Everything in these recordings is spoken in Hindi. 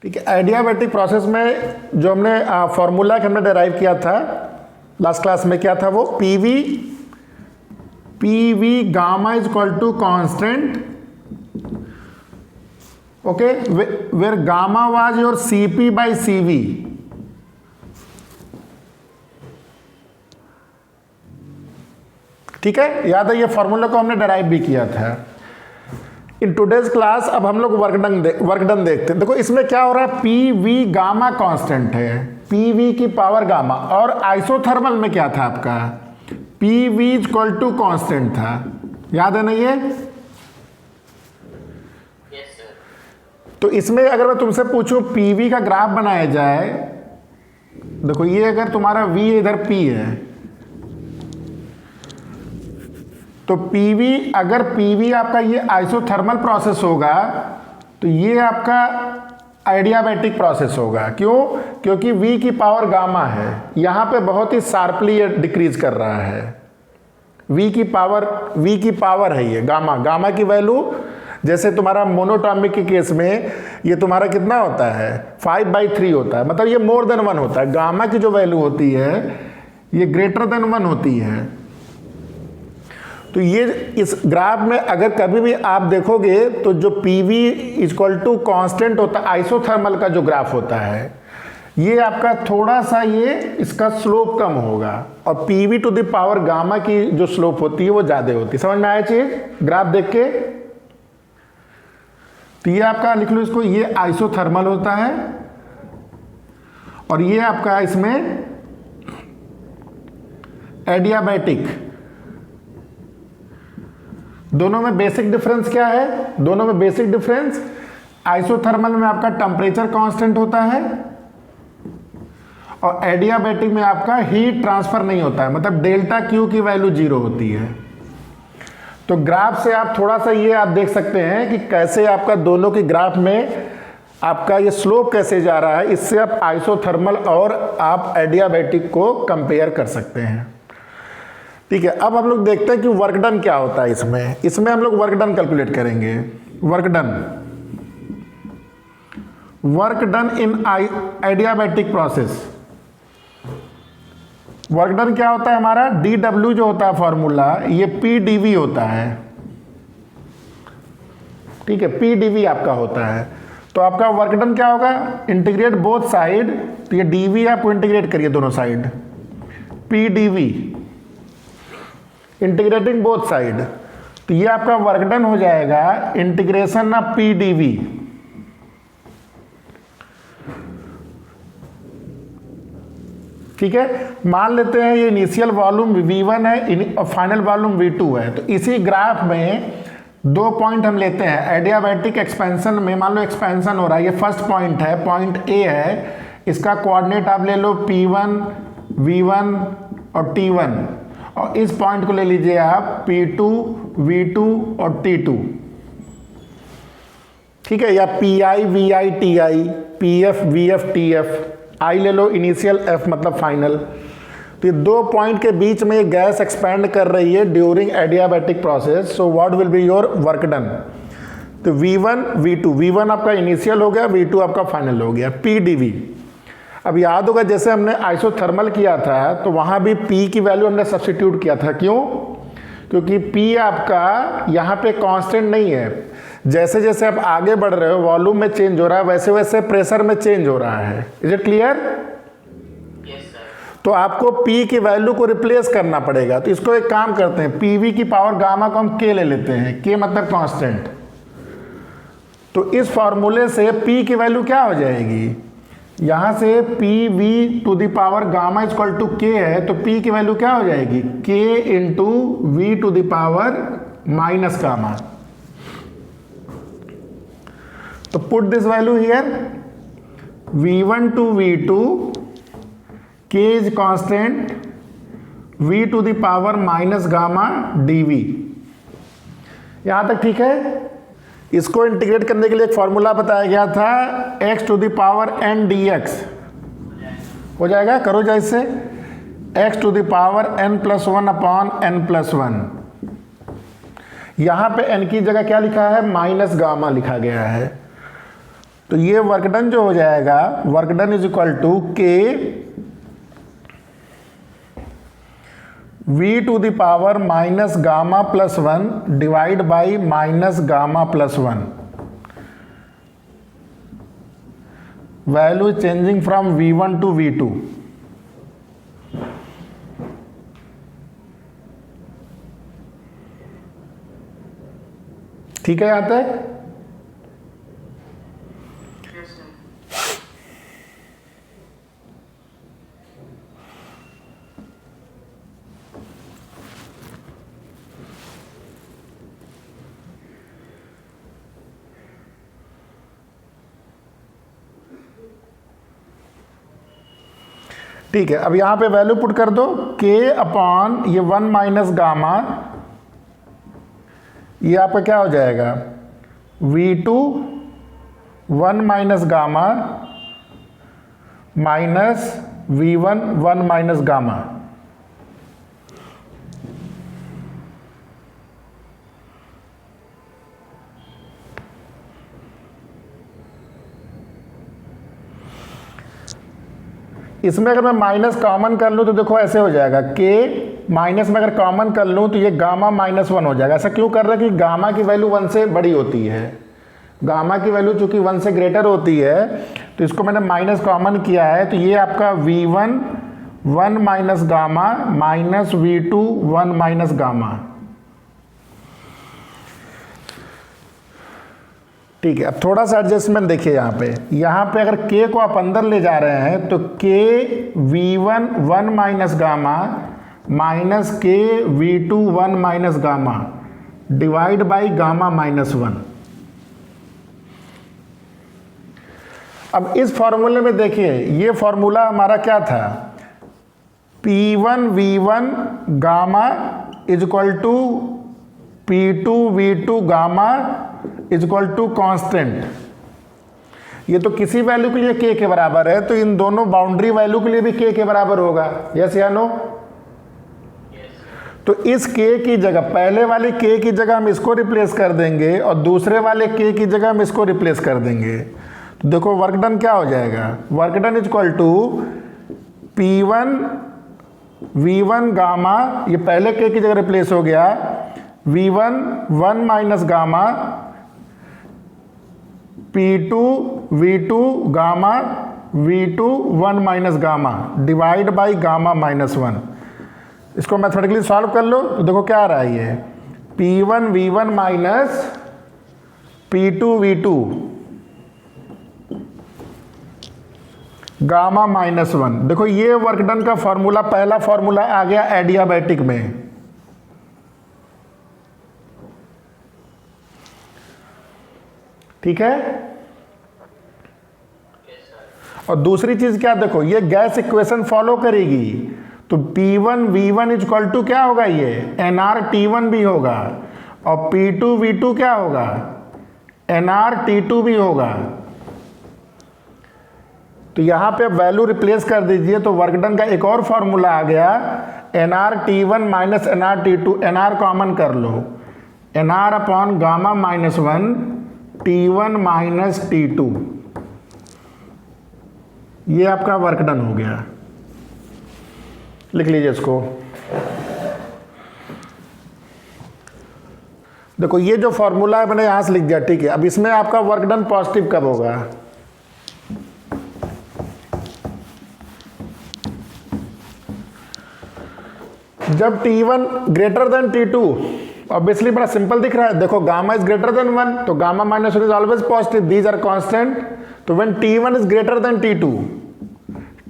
ठीक है। एडियाबैटिक प्रोसेस में जो हमने फॉर्मूला हमने डिराइव किया था लास्ट क्लास में, क्या था वो, PV gamma is equal to constant, okay, where gamma was your CP by CV. ठीक है, याद है, ये फॉर्मूला को हमने डिराइव भी किया था। इन टुडेज क्लास अब हम लोग वर्क डन देखते हैं। देखो इसमें क्या हो रहा है, पी वी गामा कांस्टेंट है, पी वी की पावर गामा, और आइसोथर्मल में क्या था आपका, P V equal to constant था, याद है ना ये। तो इसमें अगर मैं तुमसे पूछूं पी वी का ग्राफ बनाया जाए, देखो ये अगर तुम्हारा V इधर P है, तो PV, अगर PV आपका ये आइसोथर्मल प्रोसेस होगा तो ये आपका एडियाबैटिक प्रोसेस होगा। क्यों? क्योंकि V की पावर गामा है, यहाँ पे बहुत ही शार्पली ये डिक्रीज कर रहा है। V की पावर है ये गामा की वैल्यू, जैसे तुम्हारा मोनोटॉमिक के केस में ये तुम्हारा कितना होता है, 5/3 होता है, मतलब ये मोर देन 1 होता है। गामा की जो वैल्यू होती है ये ग्रेटर देन 1 होती है। तो ये इस ग्राफ में अगर कभी भी आप देखोगे तो जो PV इक्वल टू कांस्टेंट होता है, आइसोथर्मल का जो ग्राफ होता है, ये आपका थोड़ा सा ये इसका स्लोप कम होगा, और PV to the power gamma की जो स्लोप होती है वो ज़्यादा होती है। समझ में आया चीज ग्राफ देख के? तो ये आपका लिख लो इसको, ये आइसोथर्मल होता है, और ये आपका इसमें एडियाबैटिक। दोनों में बेसिक डिफरेंस क्या है? दोनों में बेसिक डिफरेंस, आइसोथर्मल में आपका टेम्परेचर कांस्टेंट होता है, और एडियाबैटिक में आपका हीट ट्रांसफर नहीं होता है, मतलब डेल्टा क्यू की वैल्यू 0 होती है। तो ग्राफ से आप थोड़ा सा ये आप देख सकते हैं कि कैसे आपका दोनों की ग्राफ में आपका ये स्लोप कैसे जा रहा है। इससे आप आइसोथर्मल और आप एडियाबैटिक को कंपेयर कर सकते हैं। ठीक है, अब हम लोग देखते हैं कि वर्क डन क्या होता है इसमें हम लोग वर्क डन कैलकुलेट करेंगे। Work done in adiabatic process. Work done क्या होता है हमारा, dW जो होता है फॉर्मूला, ये PdV होता है। ठीक है, PdV आपका होता है। तो आपका वर्क डन क्या होगा, इंटीग्रेट बोथ साइड, तो ये dV आपको इंटीग्रेट करिए दोनों side, PdV integrating both side, तो ये आपका वर्क डन हो जाएगा इंटीग्रेशन ऑफ PdV। ठीक है, मान लेते हैं ये इनिशियल वॉल्यूम V1 है और फाइनल वॉल्यूम V2 है। तो इसी ग्राफ में 2 पॉइंट हम लेते हैं एडियाबैटिक एक्सपेंशन में। मान लो एक्सपेंशन हो रहा है, ये फर्स्ट पॉइंट है, पॉइंट A है, इसका कोऑर्डिनेट आप ले लो P1, V1 और T1, और इस पॉइंट को ले लीजिए आप P2, V2 और T2। ठीक है, या PI, VI, TI, PF, VF, TF, I ले लो इनिशियल, F मतलब फाइनल। तो ये 2 पॉइंट के बीच में गैस एक्सपैंड कर रही है during adiabatic process. So what will be your work done, तो V1, V2, V1 आपका इनिशियल हो गया, V2 आपका फाइनल हो गया, PdV। अब याद होगा जैसे हमने आइसोथर्मल किया था तो वहाँ भी P की वैल्यू हमने सब्स्टिट्यूट किया था। क्यों? क्योंकि P आपका यहाँ पे कांस्टेंट नहीं है। जैसे जैसे आप आगे बढ़ रहे हो, वॉल्यूम में चेंज हो रहा है, वैसे वैसे प्रेशर में चेंज हो रहा है। Is it clear? तो आपको P की वैल्यू को रिप्लेस करना पड़ेगा। तो इसको एक काम करते हैं, PV की पावर गामा को हम K ले लेते हैं, K मतलब कांस्टेंट। तो इस फॉर्मूले से P की वैल्यू क्या हो जाएगी, यहाँ से PV to the power gamma equal to K है, तो P की वैल्यू क्या हो जाएगी, K into V to the power minus gamma. तो put this value here, V1 to V2, K is constant, V to the power minus gamma dV। यहां तक ठीक है? इसको इंटीग्रेट करने के लिए एक फॉर्मूला बताया गया था, x to the power n dx हो जाएगा। करो जा इससे, x to the power n+1 upon n+1। यहां पे n की जगह क्या लिखा है, माइनस गामा लिखा गया है। तो ये वर्क डन जो हो जाएगा, work done is equal to K v to the power minus gamma plus 1 divide by minus gamma plus 1। Value changing from v1 to v2। ठीक है यहां तक? ठीक है, अब यहां पे वैल्यू पुट कर दो k अपॉन ये 1 माइनस गामा, ये आपका क्या हो जाएगा v2 1 minus gamma minus v1 1 minus gamma. इसमें अगर मैं माइनस कॉमन कर लूँ तो देखो ऐसे हो जाएगा, k माइनस में अगर कॉमन कर लूँ तो ये गामा माइनस 1 हो जाएगा। ऐसा क्यों कर रहा है कि गामा की वैल्यू 1 से बड़ी होती है, गामा की वैल्यू चूंकि 1 से ग्रेटर होती है, तो इसको मैंने माइनस कॉमन किया है, तो ये आपका v1 1 minus gamma minus v2 1 minus gamma. ठीक है, अब थोड़ा सा एडजस्टमेंट देखिए यहाँ पे अगर k को आप अंदर ले जा रहे हैं तो k v1 1 minus gamma minus k v2 1 minus gamma divide by gamma minus 1। अब इस फॉर्मूले में देखिए, ये फॉर्मूला हमारा क्या था, P1 V1 gamma is equal to P2 V2 gamma is equal to constant. ये तो किसी वैल्यू के लिए k के बराबर है, तो इन दोनों बाउंड्री वैल्यू के लिए भी k के बराबर होगा। यस या नो? तो इस k की जगह, पहले वाले k की जगह हम इसको रिप्लेस कर देंगे और दूसरे वाले k की जगह हम इसको रिप्लेस कर देंगे। तो देखो वर्क डन क्या हो जाएगा, work done is equal to P1 V1 gamma, ये पहले k की जगह रिप्लेस हो गया, V1 1 minus gamma P2 V2 gamma V2 1 minus gamma divide by gamma minus 1। इसको मैथमेटिकली सॉल्व कर लो तो देखो क्या आ रहा है, ये P1 V1 minus P2 V2 gamma minus 1। देखो ये वर्क डन का फॉर्मूला, पहला फॉर्मूला आ गया एडियाबैटिक में। ठीक है, और दूसरी चीज क्या, देखो ये गैस इक्वेशन फॉलो करेगी, तो P1 V1 is equal to क्या होगा, ये NR T1 भी होगा, और P2 V2 क्या होगा, NR T2 भी होगा। तो यहां पे वैल्यू रिप्लेस कर दीजिए, तो वर्क डन का एक और फॉर्मूला आ गया, NR T1 minus NR T2, NR common कर लो, NR upon gamma minus 1 T1 minus T2, ये आपका वर्क डन हो गया। लिख लीजिए इसको। देखो ये जो फॉर्मूला है मैंने यहां से लिख दिया, ठीक है। अब इसमें आपका वर्क डन पॉजिटिव कब होगा, जब T1 greater than T2। Obviously बड़ा सिंपल दिख रहा है, देखो गामा इज ग्रेटर देन 1, तो gamma minus 1 is always positive, these are constant. तो when T1 is greater than T2,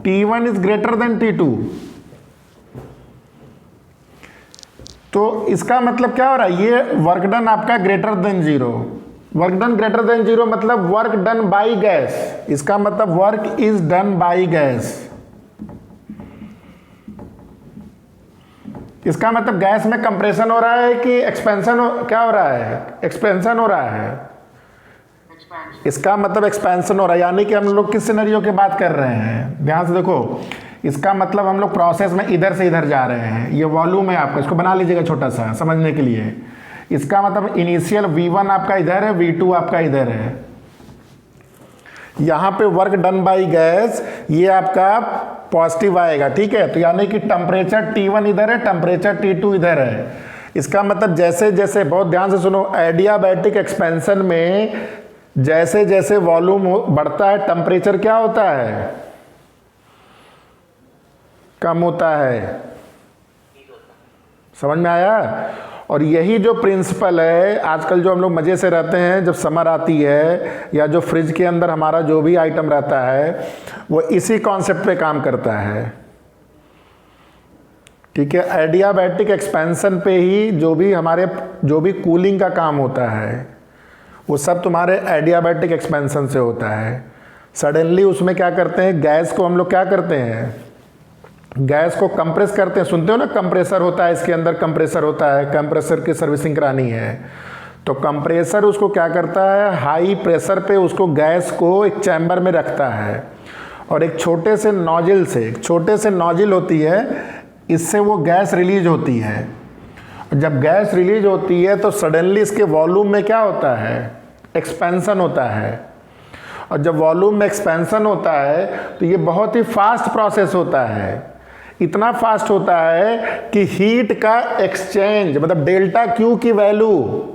T1 is greater than T2, तो इसका मतलब क्या हो रहा है, ये वर्क डन आपका greater than 0। Work done greater than 0 मतलब वर्क डन बाई गैस, इसका मतलब work is done by gas. इसका मतलब गैस में कंप्रेशन हो रहा है कि एक्सपेंशन क्या हो रहा है, एक्सपेंशन हो रहा है, इसका मतलब एक्सपेंशन हो रहा है। यानी कि हम लोग किस सिनेरियो की बात कर रहे हैं, ध्यान से देखो, इसका मतलब हम लोग प्रोसेस में इधर से इधर जा रहे हैं। ये वॉल्यूम है आपका, इसको बना लीजिएगा छोटा सा समझने के लिए। इसका मतलब इनिशियल V1 आपका इधर है, V2 आपका इधर है, यहाँ पे वर्क डन बाई गैस ये आपका पॉजिटिव आएगा, ठीक है। तो यानी कि टेम्परेचर T1 इधर है, टेम्परेचर T2 इधर है। इसका मतलब जैसे जैसे, बहुत ध्यान से सुनो, एडियाबैटिक एक्सपेंशन में जैसे जैसे वॉल्यूम बढ़ता है टेम्परेचर क्या होता है, कम होता है। समझ में आया? और यही जो प्रिंसिपल है, आजकल जो हम लोग मज़े से रहते हैं, जब समर आती है या जो फ्रिज के अंदर हमारा जो भी आइटम रहता है वो इसी कॉन्सेप्ट पे काम करता है, ठीक है। एडियाबैटिक एक्सपेंशन पे ही जो भी कूलिंग का काम होता है वो सब तुम्हारे एडियाबैटिक एक्सपेंशन से होता है। सडनली उसमें क्या करते हैं, गैस को हम लोग क्या करते हैं, गैस को कंप्रेस करते हैं। सुनते हो ना, कंप्रेसर होता है, इसके अंदर कंप्रेसर होता है, कंप्रेसर की सर्विसिंग करानी है तो कंप्रेसर उसको क्या करता है, हाई प्रेशर पे उसको गैस को एक चैम्बर में रखता है और एक छोटे से नोजल होती है, इससे वो गैस रिलीज होती है। जब गैस रिलीज होती है तो सडनली इसके वॉल्यूम में क्या होता है, एक्सपेंशन होता है। और जब वॉल्यूम में एक्सपेंशन होता है तो ये बहुत ही फास्ट प्रोसेस होता है। इतना फास्ट होता है कि हीट का एक्सचेंज, मतलब डेल्टा क्यू की वैल्यू,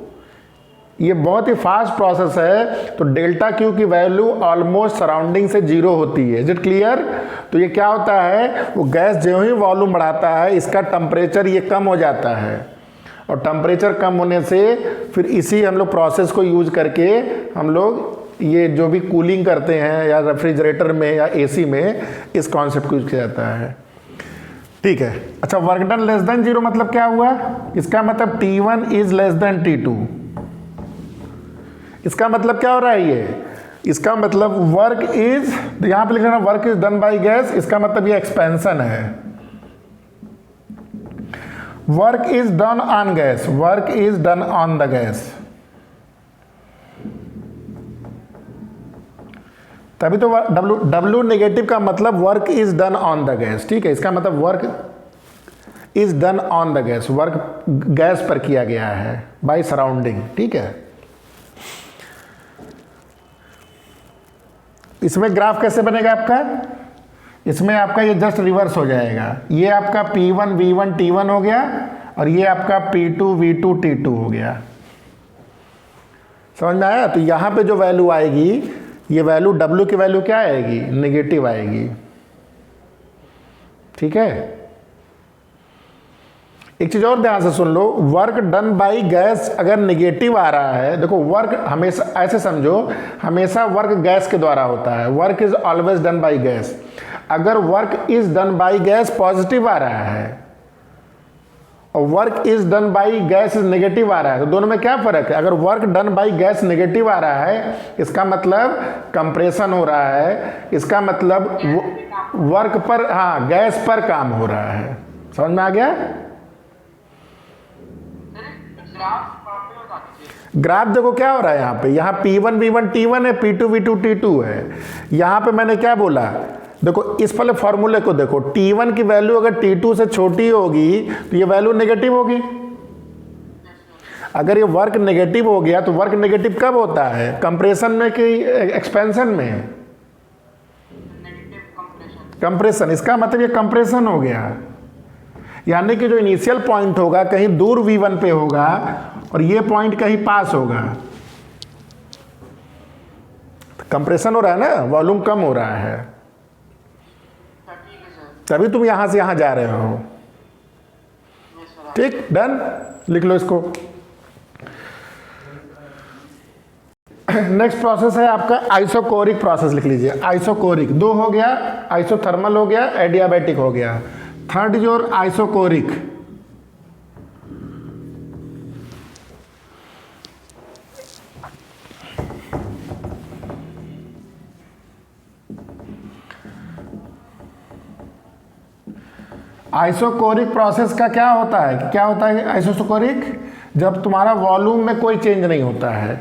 ये बहुत ही फास्ट प्रोसेस है। तो डेल्टा क्यू की वैल्यू ऑलमोस्ट सराउंडिंग से 0 होती है। Is it clear? तो ये क्या होता है, वो गैस जो ही वॉल्यूम बढ़ाता है इसका टेम्परेचर ये कम हो जाता है और टेम्परेचर कम होने से फिर इसी हम लोग प्रोसेस को यूज करके हम लोग ये जो भी कूलिंग करते हैं या रेफ्रिजरेटर में या एसी में, इस कॉन्सेप्ट को यूज किया जाता है, ठीक है। अच्छा, वर्क डन लेस देन 0 मतलब क्या हुआ, इसका मतलब T1 is less than T2। इसका मतलब क्या हो रहा है ये, इसका मतलब वर्क इज, यहां पे लिख रहा है work is done by gas, इसका मतलब ये एक्सपेंशन है। Work is done on gas, work is done on the gas, तभी तो W नेगेटिव का मतलब work is done on the gas, ठीक है। इसका मतलब work is done on the gas, work gas पर किया गया है बाय सराउंडिंग, ठीक है। इसमें ग्राफ कैसे बनेगा आपका, इसमें आपका ये जस्ट रिवर्स हो जाएगा। ये आपका P1 V1 T1 हो गया और ये आपका P2 V2 T2 हो गया। समझ में आया? तो यहां पे जो वैल्यू आएगी, ये वैल्यू W की वैल्यू क्या आएगी, नेगेटिव आएगी, ठीक है। एक चीज और ध्यान से सुन लो, वर्क डन बाय गैस अगर नेगेटिव आ रहा है, देखो वर्क हमेशा ऐसे समझो, हमेशा वर्क गैस के द्वारा होता है, work is always done by gas. अगर work is done by gas positive आ रहा है और work is done by gas negative आ रहा है, तो दोनों में क्या फर्क है। अगर work done by gas negative आ रहा है इसका मतलब कंप्रेशन हो रहा है, इसका मतलब वर्क पर, हाँ, गैस पर काम हो रहा है। समझ में आ गया? ग्राफ देखो क्या हो रहा है यहाँ पे, यहाँ P1 V1 T1 है, P2 V2 T2 है। यहाँ पे मैंने क्या बोला, देखो इस वाले फॉर्मूले को देखो, T1 की वैल्यू अगर T2 से छोटी होगी तो ये वैल्यू नेगेटिव होगी। अगर ये वर्क नेगेटिव हो गया तो वर्क नेगेटिव कब होता है, कंप्रेशन में कि एक्सपेंशन में, कंप्रेशन। इसका मतलब ये कंप्रेशन हो गया, यानी कि जो इनिशियल पॉइंट होगा कहीं दूर V1 पे होगा और ये पॉइंट कहीं पास होगा। कंप्रेशन हो रहा है ना, वॉल्यूम कम हो रहा है, तभी तुम यहां से यहां जा रहे हो, ठीक। डन, लिख लो इसको। नेक्स्ट प्रोसेस है आपका आइसोकोरिक प्रोसेस, लिख लीजिए। आइसोकोरिक 2 हो गया, आइसोथर्मल हो गया, एडियाबैटिक हो गया। Third is your isochoric. Isochoric process का क्या होता है, क्या होता है आइसोकोरिक, जब तुम्हारा वॉल्यूम में कोई चेंज नहीं होता है,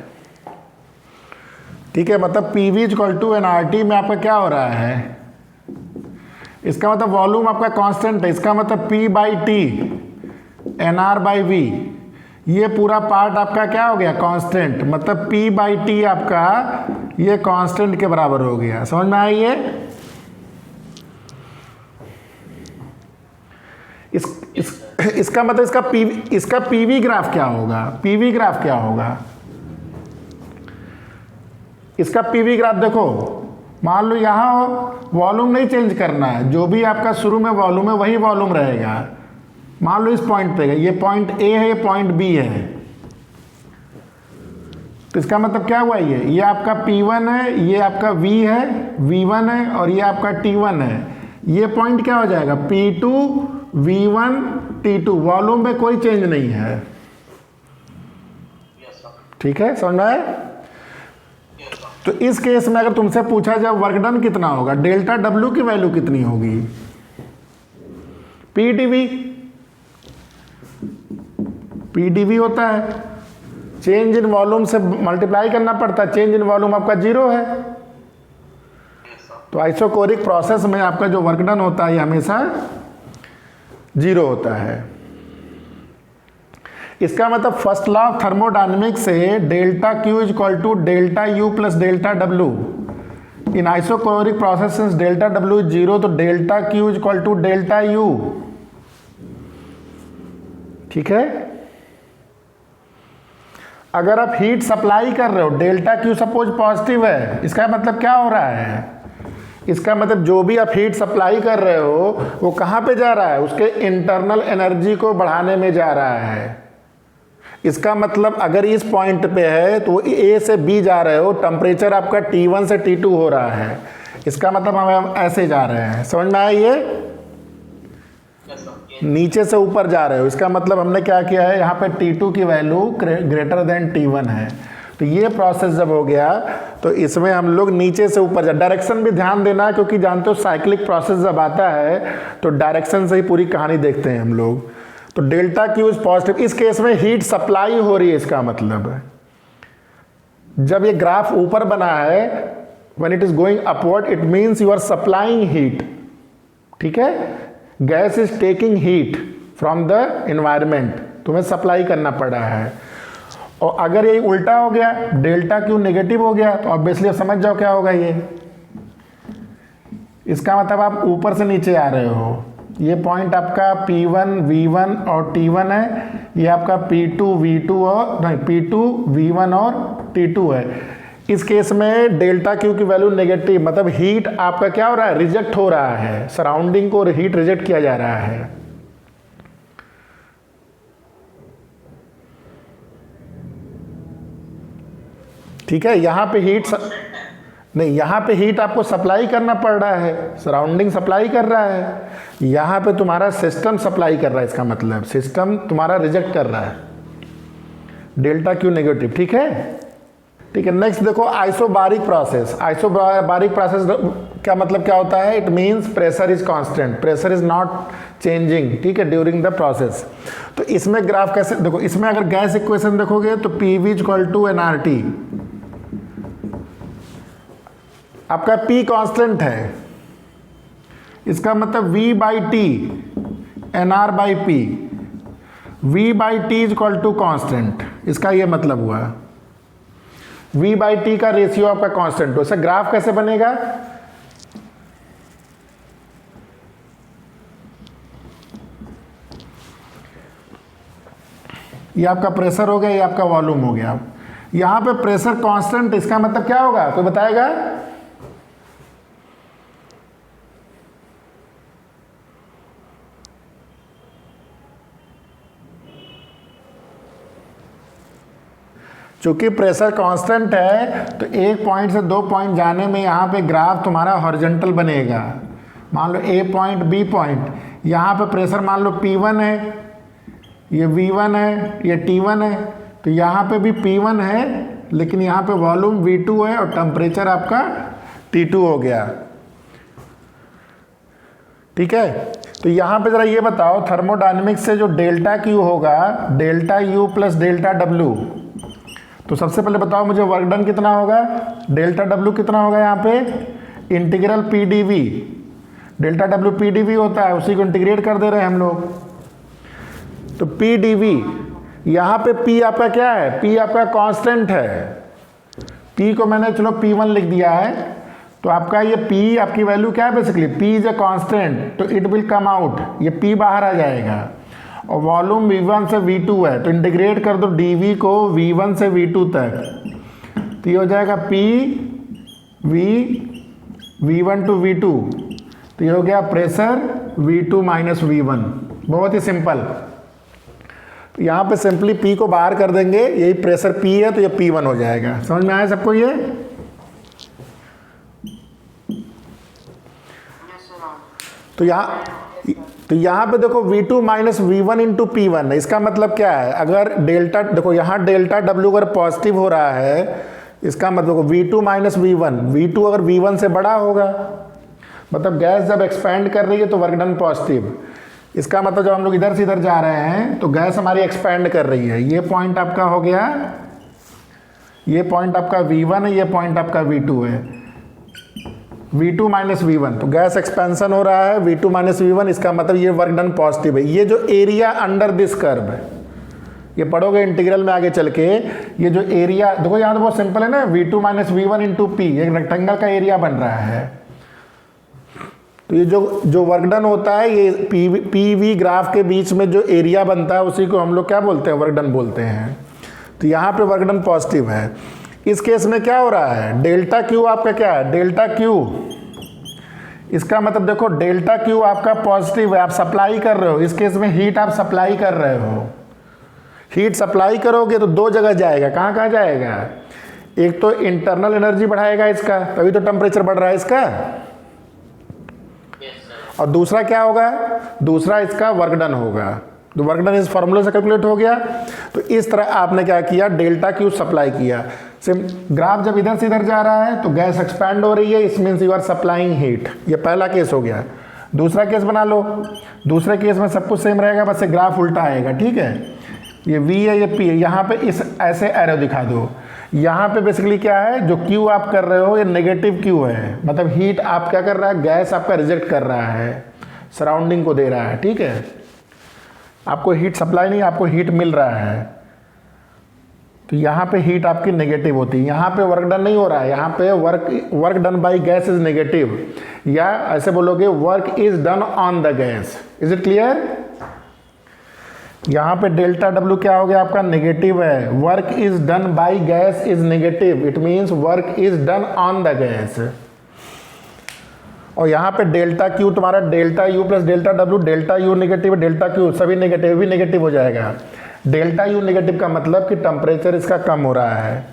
ठीक है। मतलब PV इक्वल टू nRT में आपका क्या हो रहा है, इसका मतलब वॉल्यूम आपका कांस्टेंट है, इसका मतलब P/T NR/V, ये पूरा पार्ट आपका क्या हो गया, कांस्टेंट, मतलब P बाई टी आपका ये कांस्टेंट के बराबर हो गया। समझ में आई ये? इसका मतलब इसका पीवी ग्राफ क्या होगा, पीवी ग्राफ क्या होगा? इसका पीवी ग्राफ देखो, मान लो यहाँ वॉल्यूम नहीं चेंज करना है, जो भी आपका शुरू में वॉल्यूम है वही वॉल्यूम रहेगा। मान लो इस पॉइंट पे ये पॉइंट ए है, ये पॉइंट बी है, तो इसका मतलब क्या हुआ, ये आपका P1 है, ये आपका V है, V1 है, और ये आपका T1 है। ये पॉइंट क्या हो जाएगा, P2 V1 T2, वॉल्यूम में कोई चेंज नहीं है। ठीक है, समझ में आया? तो इस केस में अगर तुमसे पूछा जाए वर्क डन कितना होगा, डेल्टा W की वैल्यू कितनी होगी, PdV होता है, चेंज इन वॉल्यूम से मल्टीप्लाई करना पड़ता है, चेंज इन वॉल्यूम आपका 0 है। तो आइसोकोरिक प्रोसेस में आपका जो वर्क डन होता है ये हमेशा 0 होता है। इसका मतलब फर्स्ट लॉ ऑफ थर्मोडायनेमिक्स से delta Q is equal to delta U plus delta W। In isochoric process since delta W is 0, तो delta Q is equal to delta U। ठीक है, अगर आप हीट सप्लाई कर रहे हो, डेल्टा Q सपोज पॉजिटिव है, इसका मतलब क्या हो रहा है, इसका मतलब जो भी आप हीट सप्लाई कर रहे हो वो कहाँ पे जा रहा है, उसके इंटरनल एनर्जी को बढ़ाने में जा रहा है। इसका मतलब अगर इस पॉइंट पे है तो A से B जा रहे हो, टेम्परेचर आपका T1 से T2 हो रहा है, इसका मतलब हम ऐसे जा रहे हैं। समझ में आया ये? नीचे से ऊपर जा रहे हो, इसका मतलब हमने क्या किया है, यहाँ पे T2 की वैल्यू ग्रेटर देन T1 है। तो ये प्रोसेस जब हो गया तो इसमें हम लोग नीचे से ऊपर जा, डायरेक्शन भी ध्यान देना, क्योंकि जानते हो साइक्लिक प्रोसेस जब आता है तो डायरेक्शन से ही पूरी कहानी देखते हैं हम लोग। तो डेल्टा Q इज पॉजिटिव, इस केस में हीट सप्लाई हो रही है। इसका मतलब जब ये ग्राफ ऊपर बना है, when it is going upward, it means you are supplying heat. ठीक है, gas is taking heat from the environment, तुम्हें सप्लाई करना पड़ रहा है। और अगर ये उल्टा हो गया, डेल्टा Q नेगेटिव हो गया, तो ऑब्वियसली आप समझ जाओ क्या होगा ये। इसका मतलब आप ऊपर से नीचे आ रहे हो, ये पॉइंट आपका P1 V1 और T1 है, ये आपका P2 V2 और नहीं P2 V1 और T2 है। इस केस में डेल्टा Q की वैल्यू नेगेटिव, मतलब हीट आपका क्या हो रहा है, रिजेक्ट हो रहा है, सराउंडिंग को हीट रिजेक्ट किया जा रहा है। ठीक है, यहाँ पे हीट नहीं, यहाँ पे हीट आपको सप्लाई करना पड़ रहा है, सराउंडिंग सप्लाई कर रहा है, यहाँ पे तुम्हारा सिस्टम सप्लाई कर रहा है। इसका मतलब सिस्टम तुम्हारा रिजेक्ट कर रहा है, डेल्टा Q नेगेटिव। ठीक है, ठीक है। नेक्स्ट देखो आइसोबारिक प्रोसेस। आइसोबारिक प्रोसेस क्या मतलब क्या होता है, it means pressure is constant, pressure is not changing. ठीक है, ड्यूरिंग द प्रोसेस। तो इसमें ग्राफ कैसे देखो, इसमें अगर गैस इक्वेशन देखोगे तो PV is equal to nRT, आपका P कांस्टेंट है, इसका मतलब V by T NR by P, V by T is equal to constant. इसका ये मतलब हुआ V बाई टी का रेशियो आपका कांस्टेंट हो। इसका ग्राफ कैसे बनेगा, ये आपका प्रेशर हो गया, ये आपका वॉल्यूम हो गया। यहां पे प्रेशर कांस्टेंट, इसका मतलब क्या होगा, कोई बताएगा? चूंकि प्रेशर कांस्टेंट है तो एक पॉइंट से दो पॉइंट जाने में यहाँ पे ग्राफ तुम्हारा हॉरिजॉन्टल बनेगा। मान लो A पॉइंट B पॉइंट, यहाँ पे प्रेशर मान लो P1 है, ये V1 है, ये T1 है, तो यहाँ पे भी P1 है लेकिन यहाँ पे वॉल्यूम V2 है और टेम्परेचर आपका T2 हो गया। ठीक है, तो यहाँ पे जरा ये बताओ थर्मोडायनेमिक्स से जो डेल्टा Q होगा, delta U plus delta W, तो सबसे पहले बताओ मुझे वर्क डन कितना होगा, डेल्टा W कितना होगा, यहाँ पे integral PdV, delta W PdV होता है, उसी को इंटीग्रेट कर दे रहे हैं हम लोग। तो PdV यहाँ पे P आपका क्या है, P आपका कांस्टेंट है, P को मैंने चलो P1 लिख दिया है, तो आपका ये P आपकी वैल्यू क्या है basically, P is a constant, तो इट विल कम आउट, ये P बाहर आ जाएगा। और वॉल्यूम V1 से V2 है, तो इंटीग्रेट कर दो dV को V1 से V2 तक, तो ये हो जाएगा P V1 टू V2, तो ये हो गया प्रेशर V2 माइनस V1। बहुत ही सिंपल। तो यहाँ पे सिंपली P को बाहर कर देंगे, यही प्रेशर P है तो ये P1 हो जाएगा। समझ में आया सबको ये? तो यहाँ पे देखो V2 minus V1 into P1 है। इसका मतलब क्या है, अगर डेल्टा देखो यहाँ डेल्टा W अगर पॉजिटिव हो रहा है, इसका मतलब V2 माइनस V1 अगर V1 से बड़ा होगा, मतलब गैस जब एक्सपैंड कर रही है तो वर्क डन पॉजिटिव। इसका मतलब जब हम लोग इधर से इधर जा रहे हैं तो गैस हमारी एक्सपैंड कर रही है। ये पॉइंट आपका हो गया, ये पॉइंट आपका V1 है, ये पॉइंट आपका V2 है, V2 माइनस V1, तो गैस एक्सपेंशन हो रहा है V2 माइनस V1, इसका मतलब ये वर्क डन पॉजिटिव है। ये जो एरिया अंडर दिस कर्व है, ये पढ़ोगे इंटीग्रल में आगे चल के, ये जो एरिया देखो यहाँ तो बहुत सिंपल है ना, V2 minus V1 into P, एक रेक्टेंगल का एरिया बन रहा है। तो ये जो वर्क डन होता है, ये PV ग्राफ के बीच में जो एरिया बनता है उसी को हम लोग क्या बोलते हैं, वर्क डन बोलते हैं। तो यहाँ पे वर्क डन पॉजिटिव है। इस केस में क्या हो रहा है, डेल्टा Q आपका क्या है, डेल्टा Q, इसका मतलब देखो डेल्टा Q आपका पॉजिटिव है, आप सप्लाई कर रहे हो। इस केस में हीट आप सप्लाई कर रहे हो, हीट सप्लाई करोगे तो दो जगह जाएगा, कहाँ कहाँ जाएगा, एक तो इंटरनल एनर्जी बढ़ाएगा इसका, तभी तो टेम्परेचर बढ़ रहा है इसका, और दूसरा क्या होगा, दूसरा इसका वर्क डन होगा। तो वर्क डन इस फार्मूले से कैलकुलेट हो गया। तो इस तरह आपने क्या किया, डेल्टा Q सप्लाई किया। सिम ग्राफ जब इधर से इधर जा रहा है तो गैस एक्सपैंड हो रही है, इस means you are supplying heat. ये पहला केस हो गया। दूसरा केस बना लो, दूसरे केस में सब कुछ सेम रहेगा, बस ये ग्राफ उल्टा आएगा, ठीक है। ये V है, ये P है, यहाँ पे इस ऐसे एरो दिखा दो। यहाँ पे बेसिकली क्या है, जो Q आप कर रहे हो ये नेगेटिव Q है, मतलब हीट आप क्या कर रहा है, गैस आपका रिजेक्ट कर रहा है, सराउंडिंग को दे रहा है, ठीक है। आपको हीट सप्लाई नहीं, आपको हीट मिल रहा है। तो यहाँ पे हीट आपकी नेगेटिव होती है, यहाँ पे वर्क डन नहीं हो रहा है, यहाँ पे work done by gas is negative, या ऐसे बोलोगे work is done on the gas. Is it clear? यहाँ पे डेल्टा W क्या हो गया आपका, नेगेटिव है, work is done by gas is negative, it means work is done on the gas. और यहाँ पे डेल्टा Q तुम्हारा delta U plus delta W, delta U negative, delta Q सभी नेगेटिव, भी नेगेटिव हो जाएगा। डेल्टा U नेगेटिव का मतलब कि टेम्परेचर इसका कम हो रहा है,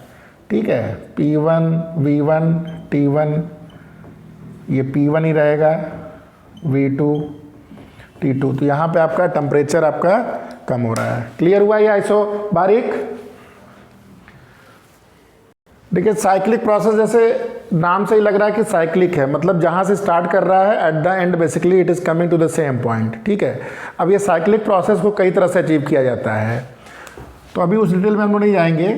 ठीक है। P1 V1 T1, ये P1 ही रहेगा, V2 T2, तो यहाँ पे आपका टेम्परेचर आपका कम हो रहा है। क्लियर हुआ ये आइसोबारिक? देखिए साइक्लिक प्रोसेस जैसे नाम से ही लग रहा है कि साइक्लिक है, मतलब जहाँ से स्टार्ट कर रहा है at the end basically it is coming to the same point, ठीक है। अब ये साइक्लिक प्रोसेस को कई तरह से अचीव किया जाता है, तो अभी उस डिटेल में हम लोग नहीं जाएंगे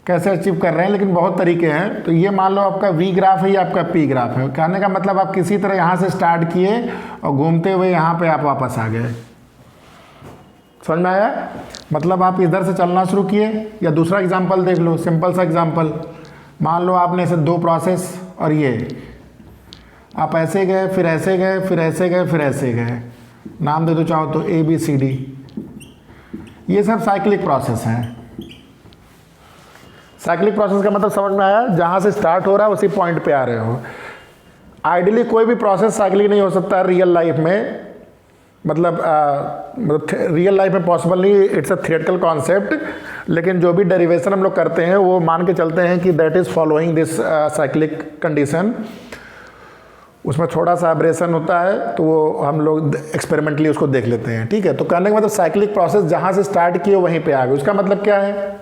कैसे अचीव कर रहे हैं, लेकिन बहुत तरीके हैं। तो ये मान लो आपका V ग्राफ है, ये आपका P ग्राफ है। कहने का मतलब आप किसी तरह यहाँ से स्टार्ट किए और घूमते हुए यहाँ पर आप वापस आ गए। समझ में आया? मतलब आप इधर से चलना शुरू किए, या दूसरा एग्जांपल देख लो, सिंपल सा एग्जांपल, मान लो आपने ऐसे दो प्रोसेस, और ये आप ऐसे गए, फिर ऐसे गए, फिर ऐसे गए, फिर ऐसे गए, नाम दे दो चाहो तो ABCD, ये सब साइक्लिक प्रोसेस हैं। साइक्लिक प्रोसेस का मतलब समझ में आया, जहाँ से स्टार्ट हो रहा है उसी पॉइंट पे आ रहे हो। आइडियली कोई भी प्रोसेस साइक्लिक नहीं हो सकता रियल लाइफ में, मतलब रियल लाइफ में पॉसिबल नहीं, इट्स अ थियोरेटिकल कॉन्सेप्ट। लेकिन जो भी डेरिवेशन हम लोग करते हैं वो मान के चलते हैं कि that is following this cyclic condition. उसमें थोड़ा सा एब्रेशन होता है तो वो हम लोग एक्सपेरिमेंटली उसको देख लेते हैं, ठीक है। तो कहने का मतलब साइक्लिक प्रोसेस जहाँ से स्टार्ट किए वहीं पे आ गए। उसका मतलब क्या है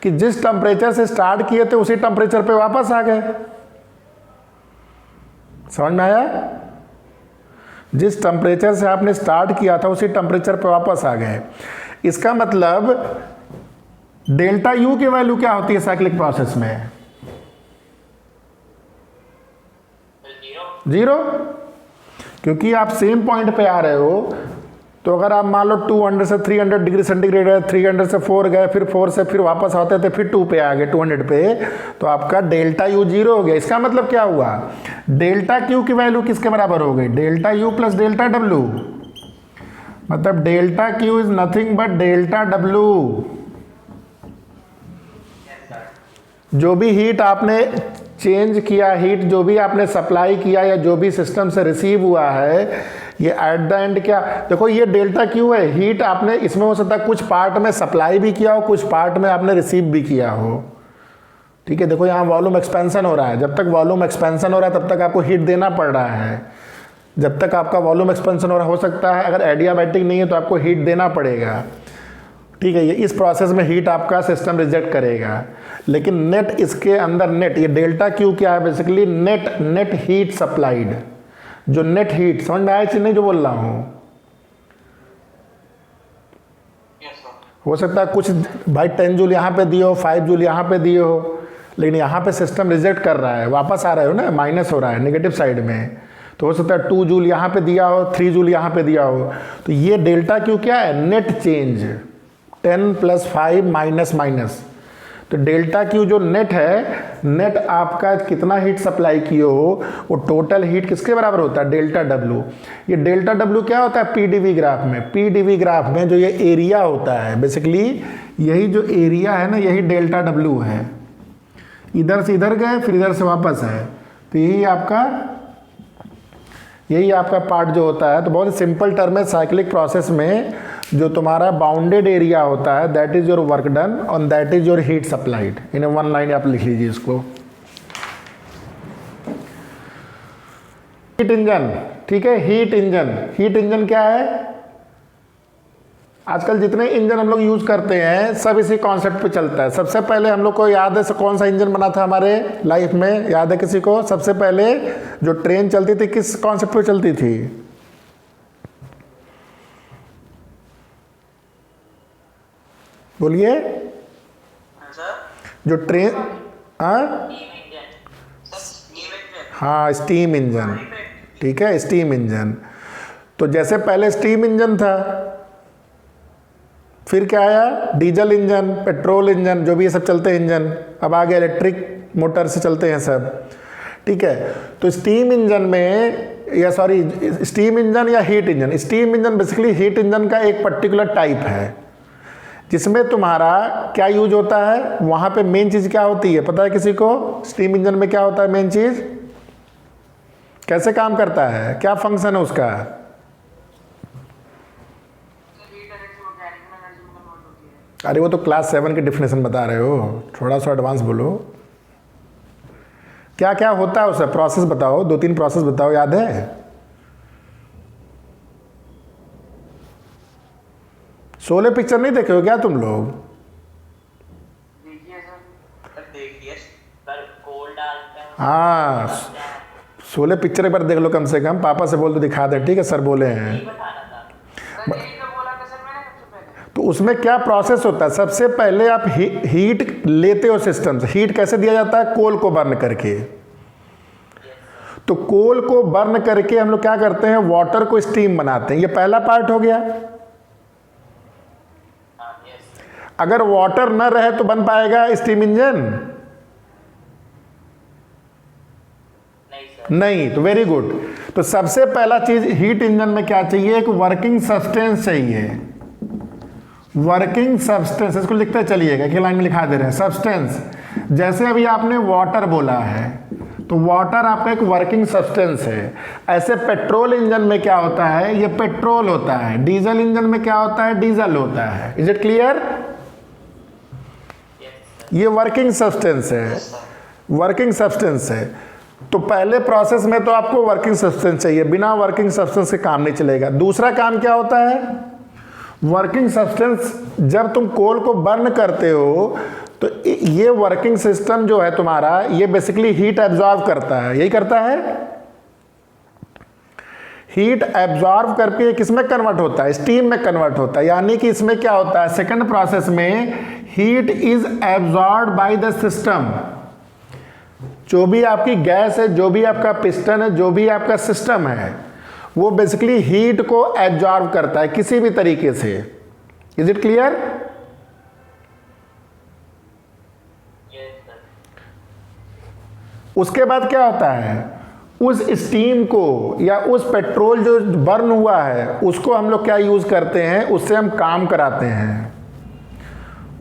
कि जिस टेम्परेचर से स्टार्ट किए थे उसी टेम्परेचर पे वापस आ गए। समझ में आया? जिस टेम्परेचर से आपने स्टार्ट किया था उसी टेम्परेचर पे वापस आ गए। इसका मतलब डेल्टा U की वैल्यू क्या होती है साइक्लिक प्रोसेस में? 0, क्योंकि आप सेम पॉइंट पे आ रहे हो, तो अगर आप मान लो 200 से 300 डिग्री सेंटीग्रेड है, 300 से 4 गए, फिर 4 से फिर वापस आते थे, फिर 2 पे आ गए, 200 पे, तो आपका डेल्टा यू 0 हो गया। इसका मतलब क्या हुआ, डेल्टा क्यू की वैल्यू किसके बराबर हो गई, delta U plus delta W. मतलब delta Q is nothing but delta W. जो भी हीट आपने चेंज किया, हीट जो भी आपने सप्लाई किया या जो भी सिस्टम से रिसीव हुआ है, ये एट द एंड क्या, देखो ये डेल्टा क्यू है, हीट आपने इसमें हो सकता है कुछ पार्ट में सप्लाई भी किया हो, कुछ पार्ट में आपने रिसीव भी किया हो। ठीक है, देखो यहाँ वॉल्यूम एक्सपेंशन हो रहा है, जब तक वॉल्यूम एक्सपेंशन हो रहा है तब तक आपको हीट देना पड़ रहा है। जब तक आपका वॉल्यूम एक्सपेंशन हो रहा हो सकता है अगर एडियाबैटिक नहीं है तो आपको हीट देना पड़ेगा। ठीक है, ये इस प्रोसेस में हीट आपका सिस्टम रिजेक्ट करेगा। लेकिन नेट इसके अंदर नेट, ये डेल्टा क्यू क्या है, बेसिकली नेट हीट सप्लाइड। जो नेट हीट, समझ में आया चीज नहीं जो बोल रहा हूं? हो सकता है कुछ भाई 10 जूल यहाँ पे दिए हो, 5 जूल यहाँ पे दिए हो, लेकिन यहाँ पे सिस्टम रिजेक्ट कर रहा है, वापस आ रहे हो ना, माइनस हो रहा है नेगेटिव साइड में। तो हो सकता है 2 जूल यहाँ पे दिया हो, 3 जूल यहाँ पे दिया हो। तो ये डेल्टा क्यू क्या है, नेट चेंज, 10 + 5 माइनस माइनस। तो डेल्टा क्यू जो नेट है, नेट आपका कितना हीट सप्लाई किए हो वो टोटल हीट किसके बराबर होता है, डेल्टा डब्ल्यू। ये डेल्टा डब्ल्यू क्या होता है पीडीवी ग्राफ में, पीडीवी ग्राफ में जो ये एरिया होता है, बेसिकली यही जो एरिया है ना, यही डेल्टा डब्ल्यू है। इधर से इधर गए फिर इधर से वापस है, तो यही आपका पार्ट जो होता है। तो बहुत ही सिंपल टर्म है, साइक्लिक प्रोसेस में जो तुम्हारा बाउंडेड एरिया होता है that is your work done और that is your heat supplied. In 1 line आप लिख लीजिए इसको। हीट इंजन, ठीक है, हीट इंजन। हीट इंजन क्या है, आजकल जितने इंजन हम लोग यूज करते हैं सब इसी कॉन्सेप्ट पे चलता है। सबसे पहले हम लोग को याद है कौन सा इंजन बना था हमारे लाइफ में, याद है किसी को? सबसे पहले जो ट्रेन चलती थी किस कॉन्सेप्ट पे चलती थी, बोलिए? जो ट्रेन, हाँ स्टीम इंजन, ठीक है, स्टीम इंजन। तो जैसे पहले स्टीम इंजन था, फिर क्या आया, डीजल इंजन, पेट्रोल इंजन, जो भी ये सब चलते हैं इंजन, अब आगे इलेक्ट्रिक मोटर से चलते हैं सब। ठीक है, तो स्टीम इंजन में, या सॉरी स्टीम इंजन या heat engine, steam engine basically heat engine का एक पर्टिकुलर टाइप है जिसमें तुम्हारा क्या यूज होता है, वहां पे मेन चीज क्या होती है पता है किसी को? स्टीम इंजन में क्या होता है मेन चीज, कैसे काम करता है, क्या फंक्शन है उसका? अरे वो तो क्लास 7 की डेफिनेशन बता रहे हो, थोड़ा सा एडवांस बोलो। क्या क्या होता है उसका प्रोसेस बताओ, 2-3 प्रोसेस बताओ, याद है? शोले पिक्चर नहीं देखे हो क्या तुम लोग? देखिए सर, कोल डालते हैं। हाँ, शोले पिक्चर एक बार देख लो कम से कम, पापा से बोल दो दिखा दे, ठीक है सर बोले हैं। तो उसमें क्या प्रोसेस होता है, सबसे पहले आप हीट लेते हो सिस्टम से। हीट कैसे दिया जाता है, कोल को बर्न करके। तो कोल को बर्न करके हम लोग क्या करते हैं, वाटर को स्टीम बनाते हैं। ये पहला पार्ट हो गया। अगर वाटर न रहे तो बन पाएगा स्टीम इंजन? नहीं। तो वेरी गुड। तो सबसे पहला चीज हीट इंजन में क्या चाहिए, एक वर्किंग सब्सटेंस चाहिए। वर्किंग सब्सटेंस, इसको लिखते चलिएगा, एक लाइन में लिखा दे रहे हैं, सब्सटेंस। जैसे अभी आपने वाटर बोला है, तो वाटर आपका एक वर्किंग सब्सटेंस है। ऐसे पेट्रोल इंजन में क्या होता है, ये पेट्रोल होता है। डीजल इंजन में क्या होता है, डीजल होता है। Is it clear? ये वर्किंग सब्सटेंस है, वर्किंग सब्सटेंस है। तो पहले प्रोसेस में तो आपको वर्किंग सब्सटेंस चाहिए, बिना वर्किंग सब्सटेंस के काम नहीं चलेगा। दूसरा काम क्या होता है, वर्किंग सब्सटेंस, जब तुम कोल को बर्न करते हो तो ये वर्किंग सिस्टम जो है तुम्हारा, ये बेसिकली हीट एब्जॉर्ब करता है। यही करता है, हीट एब्जॉर्ब करके किसमें कन्वर्ट होता है, स्टीम में कन्वर्ट होता है। यानी कि इसमें क्या होता है, सेकंड प्रोसेस में heat is absorbed by the system. जो भी आपकी गैस है, जो भी आपका पिस्टन है, जो भी आपका सिस्टम है, वो बेसिकली हीट को एब्जॉर्ब करता है किसी भी तरीके से। Is it clear? Yes sir. उसके बाद क्या होता है, उस स्टीम को या उस पेट्रोल जो बर्न हुआ है उसको हम लोग क्या यूज करते हैं, उससे हम काम कराते हैं,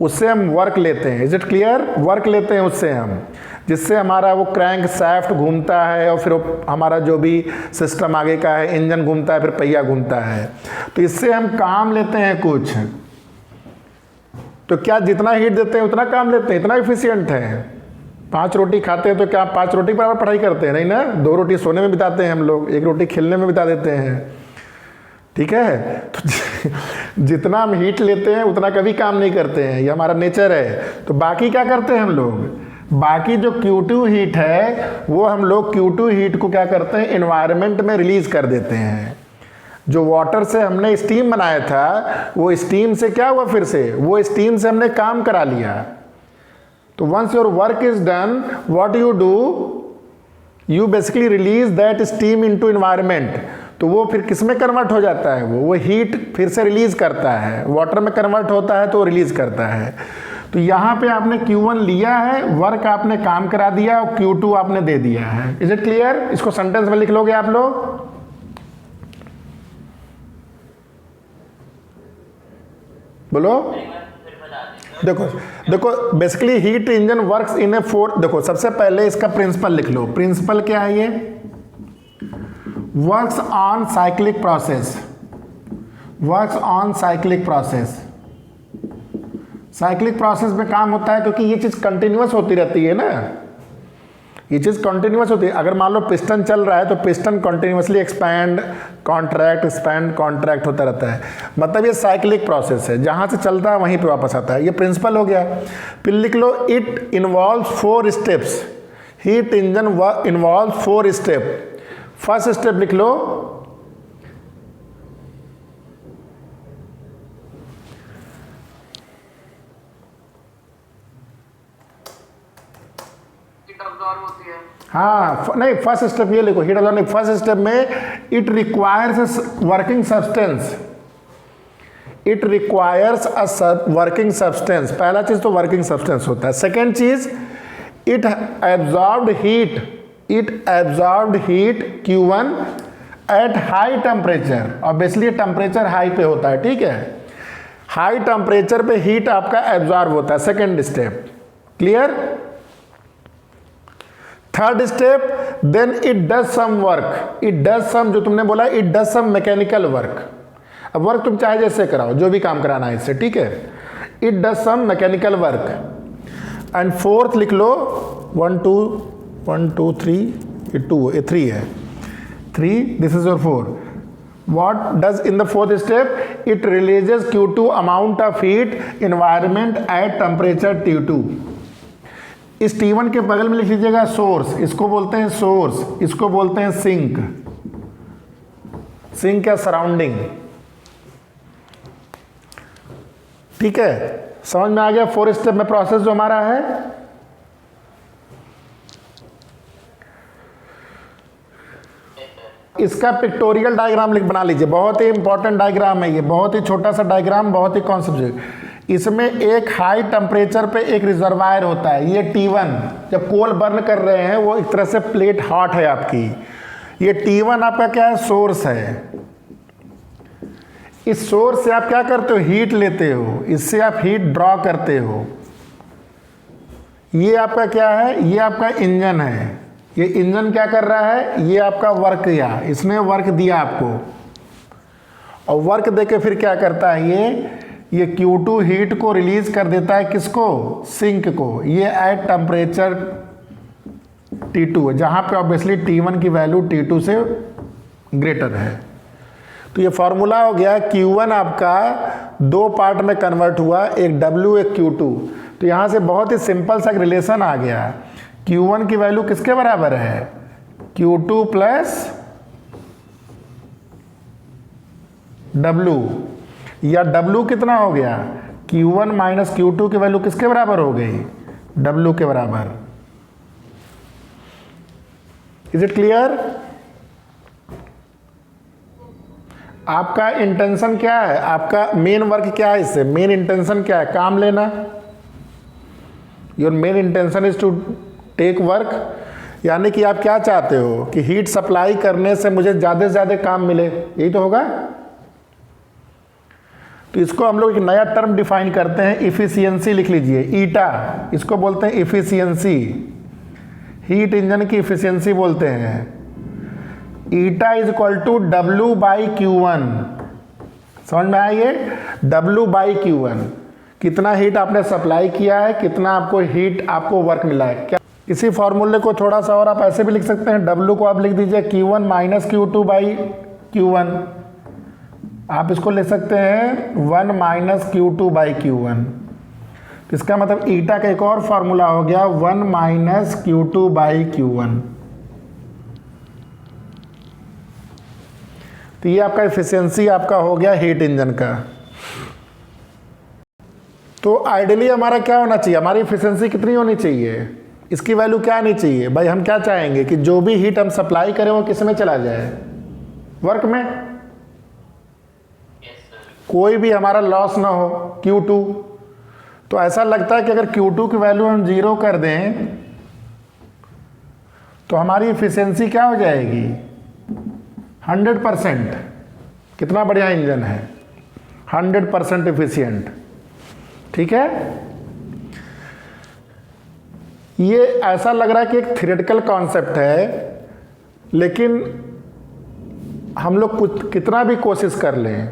उससे हम वर्क लेते हैं। Is it clear? वर्क लेते हैं उससे हम, जिससे हमारा वो क्रैंक शाफ्ट घूमता है और फिर हमारा जो भी सिस्टम आगे का है, इंजन घूमता है, फिर पहिया घूमता है। तो इससे हम काम लेते हैं कुछ। तो क्या जितना हीट देते हैं उतना काम लेते हैं, इतना एफिशिएंट है। 5 रोटी खाते हैं तो क्या 5 रोटी पर पढ़ाई करते हैं? नहीं ना, 2 रोटी सोने में बिताते हैं हम लोग, 1 रोटी खेलने में बिता देते हैं। ठीक है? तो जितना हम हीट लेते हैं उतना कभी काम नहीं करते हैं, ये हमारा नेचर है। तो बाकी क्या करते हैं हम लोग, बाकी जो Q2 हीट है वो हम लोग Q2 हीट को क्या करते हैं, एनवायरनमेंट में रिलीज कर देते हैं। जो वाटर से हमने स्टीम बनाया था वो स्टीम से क्या हुआ, फिर से वो स्टीम से हमने काम करा लिया। तो once your work is done, what you do, you basically release that steam into environment. तो वो फिर किस में कन्वर्ट हो जाता है, वो हीट फिर से रिलीज करता है, वाटर में कन्वर्ट होता है तो रिलीज करता है। तो यहाँ पे आपने Q1 लिया है, वर्क आपने काम करा दिया और Q2 आपने दे दिया है। Is it clear? इसको सेंटेंस में लिख लोगे आप लोग। बोलो। देखो देखो basically heat engine works in a 4। देखो सबसे पहले इसका प्रिंसिपल लिख लो। प्रिंसिपल क्या है ये, works on cyclic process, works on cyclic process. Cyclic process में काम होता है क्योंकि ये चीज कंटिन्यूअस होती रहती है ना, ये चीज कंटिन्यूअस होती है। अगर मान लो पिस्टन चल रहा है तो piston continuously expand contract expand contract होता रहता है, मतलब ये साइक्लिक प्रोसेस है, जहां से चलता है वहीं पे वापस आता है। ये प्रिंसिपल हो गया। फिर लिख लो, it involves 4 steps. Heat engine involves 4 step. First step लिख लो, हाँ नहीं, फर्स्ट स्टेप ये लिखो, हीट अब्जॉर्ब नहीं। फर्स्ट स्टेप में it requires working substance, it requires a working substance. पहला चीज तो वर्किंग सब्सटेंस होता है। सेकेंड चीज, it absorbed heat, it absorbed heat Q1 at high temperature. Obviously temperature high पे होता है, ठीक है, हाई टेम्परेचर पे हीट आपका एब्जॉर्ब होता है। Second step, clear? Third step, then it does some work, it does some, जो तुमने बोला it does some mechanical work. अब वर्क तुम चाहे जैसे कराओ, जो भी काम कराना है इससे, ठीक है। It does some mechanical work. And fourth लिख लो, 1 2 3, ये 2 ये 3 है, 3, this is your 4। What does in the fourth step? It releases Q2 amount of heat environment at temperature T2। इस T1 के बगल में लिख लीजिएगा सोर्स, इसको बोलते हैं सोर्स, इसको बोलते हैं सिंक। सिंक या सराउंडिंग, ठीक है, समझ में आ गया 4 स्टेप में प्रोसेस जो हमारा है। इसका पिक्टोरियल डायग्राम बना लीजिए, बहुत ही इंपॉर्टेंट डायग्राम है ये, बहुत ही छोटा सा डायग्राम, बहुत ही कॉन्सेप्ट। इसमें एक हाई टेम्परेचर पे एक रिजर्वायर होता है, ये T1। जब कोल बर्न कर रहे हैं वो एक तरह से प्लेट हॉट है आपकी, ये T1 आपका क्या है, सोर्स है। इस सोर्स से आप क्या करते हो, हीट लेते हो, इससे आप हीट ड्रॉ करते हो। ये आपका क्या है, ये आपका इंजन है। ये इंजन क्या कर रहा है, ये आपका वर्क किया, इसने वर्क दिया आपको, और वर्क देके फिर क्या करता है, ये Q2 हीट को रिलीज कर देता है, किसको, सिंक को। ये एट टेम्परेचर T2 है, जहां पे ऑब्वियसली T1 की वैल्यू T2 से ग्रेटर है। तो ये फॉर्मूला हो गया, Q1 आपका 2 पार्ट में कन्वर्ट हुआ, एक W एक Q2। तो यहां से बहुत ही सिंपल सा रिलेशन आ गया, Q1 की वैल्यू किसके बराबर है, Q2 प्लस W, या W कितना हो गया, Q1 माइनस Q2 की वैल्यू किसके बराबर हो गई, W के बराबर। Is it clear? आपका इंटेंशन क्या है, आपका मेन वर्क क्या है, इससे मेन इंटेंशन क्या है, काम लेना। Your main intention is to take work, यानी कि आप क्या चाहते हो कि हीट सप्लाई करने से मुझे ज़्यादा से ज़्यादा काम मिले, यही तो होगा। तो इसको हम लोग एक नया टर्म डिफाइन करते हैं, इफिशियंसी लिख लीजिए, ईटा, इसको बोलते हैं इफिशियंसी, हीट इंजन की इफिशियंसी बोलते हैं। Eta is equal to W/Q1, समझ में आया ये, W/Q1, कितना हीट आपने सप्लाई किया है, कितना आपको हीट आपको वर्क मिला है। क्या इसी फॉर्मूले को थोड़ा सा और आप ऐसे भी लिख सकते हैं, W को आप लिख दीजिए Q1 - Q2/Q1, आप इसको ले सकते हैं 1 - Q2/Q1। तो इसका मतलब ईटा का एक और फॉर्मूला हो गया 1 - Q2/Q1। तो ये आपका एफिशिएंसी आपका हो गया हीट इंजन का। तो आइडियली हमारा क्या होना चाहिए, हमारी एफिशिएंसी कितनी होनी चाहिए, इसकी वैल्यू क्या आनी चाहिए भाई। हम क्या चाहेंगे कि जो भी हीट हम सप्लाई करें वो किस में चला जाए, वर्क में, कोई भी हमारा लॉस ना हो, Q2। तो ऐसा लगता है कि अगर Q2 की वैल्यू हम 0 कर दें तो हमारी एफिशिएंसी क्या हो जाएगी, 100%। कितना बढ़िया इंजन है, 100% एफिशिएंट, ठीक है। ये ऐसा लग रहा है कि एक थ्योरेटिकल कॉन्सेप्ट है, लेकिन हम लोग कुछ कितना भी कोशिश कर लें,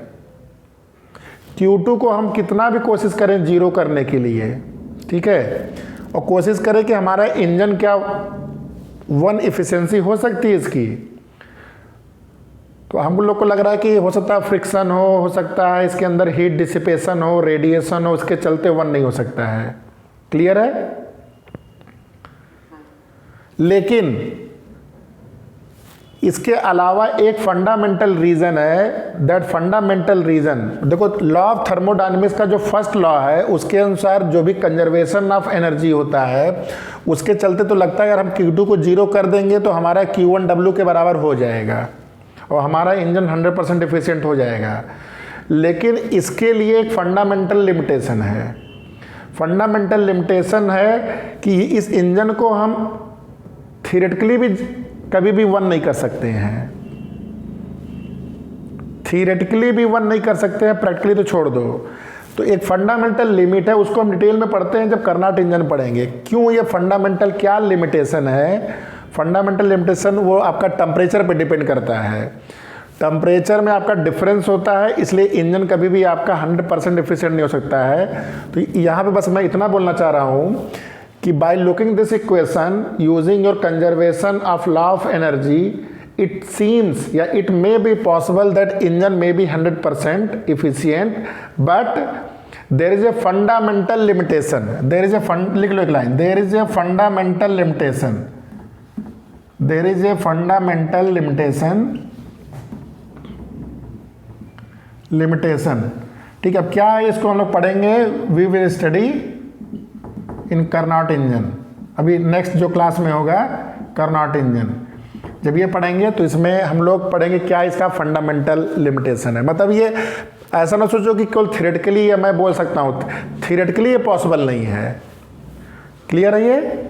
Q2 को हम कितना भी कोशिश करें 0 करने के लिए, ठीक है, और कोशिश करें कि हमारा इंजन क्या 1 एफिशिएंसी हो सकती है इसकी, तो हम लोग को लग रहा है कि हो सकता है फ्रिक्शन हो सकता है इसके अंदर हीट डिसिपेशन हो, रेडिएशन हो, उसके चलते 1 नहीं हो सकता है। क्लियर है। लेकिन इसके अलावा एक फंडामेंटल रीज़न है, दैट फंडामेंटल रीज़न, देखो लॉ ऑफ थर्मोडायनेमिक्स का जो फर्स्ट लॉ है उसके अनुसार जो भी कंजर्वेशन ऑफ एनर्जी होता है उसके चलते तो लगता है अगर हम Q2 को 0 कर देंगे तो हमारा Q1 W के बराबर हो जाएगा और हमारा इंजन 100% एफिशिएंट हो जाएगा। लेकिन इसके लिए एक फंडामेंटल लिमिटेशन है, फंडामेंटल लिमिटेशन है कि इस इंजन को हम थियोरेटिकली भी कभी भी 1 नहीं कर सकते हैं, थियोरेटिकली भी 1 नहीं कर सकते हैं, प्रैक्टिकली तो छोड़ दो। तो एक फंडामेंटल लिमिट है, उसको हम डिटेल में पढ़ते हैं जब कर्नाट इंजन पढ़ेंगे। क्यों ये फंडामेंटल क्या लिमिटेशन है, फंडामेंटल लिमिटेशन वो आपका टेम्परेचर पे डिपेंड करता है। टेम्परेचर में आपका डिफरेंस होता है, इसलिए इंजन कभी भी आपका 100% एफिशिएंट नहीं हो सकता है। तो यहाँ पे बस मैं इतना बोलना चाह रहा हूँ कि by looking this equation using your conservation of law of energy, it seems या it may be possible that engine may be 100% efficient, but there is a fundamental limitation, there is a लिख लो एक line, there is a fundamental limitation, there is a fundamental limitation, ठीक है। अब क्या है इसको हम लोग पढ़ेंगे, we will study in Carnot engine, अभी नेक्स्ट जो क्लास में होगा कर्नाट इंजन, जब ये पढ़ेंगे तो इसमें हम लोग पढ़ेंगे क्या इसका फंडामेंटल लिमिटेशन है। मतलब ये ऐसा ना सोचो कि केवल थियोरेटिकली मैं बोल सकता हूँ, थियोरेटिकली ये पॉसिबल नहीं है। क्लियर है ये।